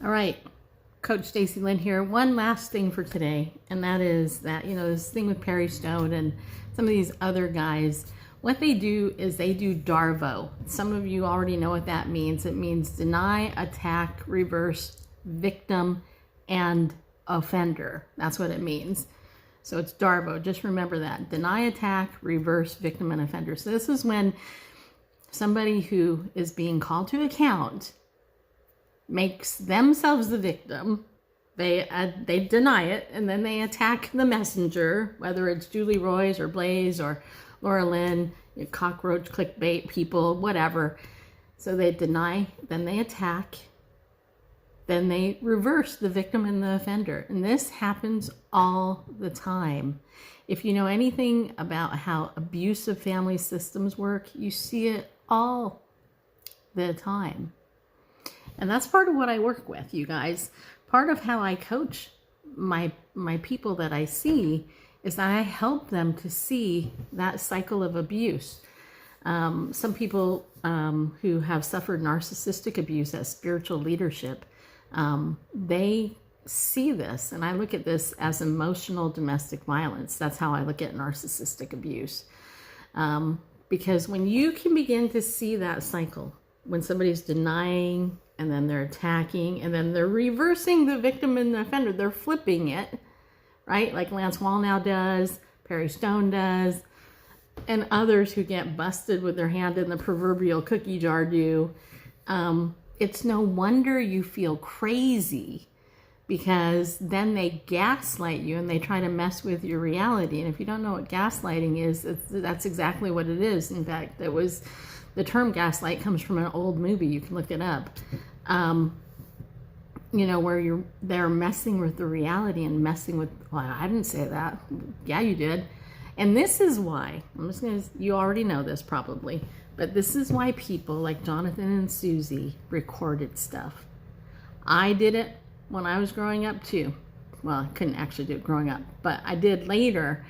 All right, Coach Stacy Lynn here. One last thing for today, and that is that, this thing with Perry Stone and some of these other guys, what they do is they do DARVO. Some of you already know what that means. It means deny, attack, reverse, victim, and offender. That's what it means. So it's DARVO. Just remember that. Deny, attack, reverse, victim, and offender. So this is when somebody who is being called to account makes themselves the victim. They deny it, and then they attack the messenger, whether it's Julie Roys or Blaze or Laura Lynn, cockroach clickbait people, whatever. So they deny, then they attack, then they reverse the victim and the offender. And this happens all the time. If you know anything about how abusive family systems work, you see it all the time. And that's part of what I work with, you guys. Part of how I coach my people that I see is that I help them to see that cycle of abuse. Some people who have suffered narcissistic abuse as spiritual leadership, they see this, and I look at this as emotional domestic violence. That's how I look at narcissistic abuse. Because when you can begin to see that cycle, when somebody's denying, and then they're attacking, and then they're reversing the victim and the offender, they're flipping it, right? Like Lance Wallnau does, Perry Stone does, and others who get busted with their hand in the proverbial cookie jar do. It's no wonder you feel crazy, because then they gaslight you and they try to mess with your reality. And if you don't know what gaslighting is, that's exactly what it is. In fact, the term gaslight comes from an old movie. You can look it up. Where they're messing with the reality and messing with, well, I didn't say that. Yeah, you did. And this is why, you already know this probably, but this is why people like Jonathan and Susie recorded stuff. I did it when I was growing up too. Well, I couldn't actually do it growing up, but I did later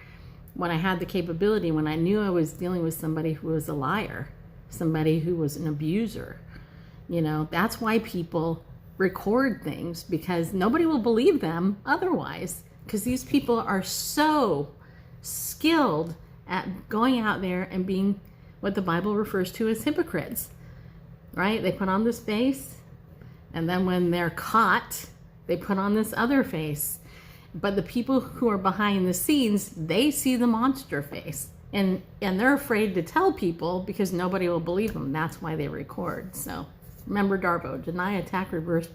when I had the capability, when I knew I was dealing with somebody who was a liar, somebody who was an abuser. That's why people record things, because nobody will believe them otherwise, because these people are so skilled at going out there and being what the Bible refers to as hypocrites, right? They put on this face, and then when they're caught, they put on this other face. But the people who are behind the scenes, they see the monster face, and they're afraid to tell people because nobody will believe them. That's why they record. So remember DARVO: deny, attack, reverse,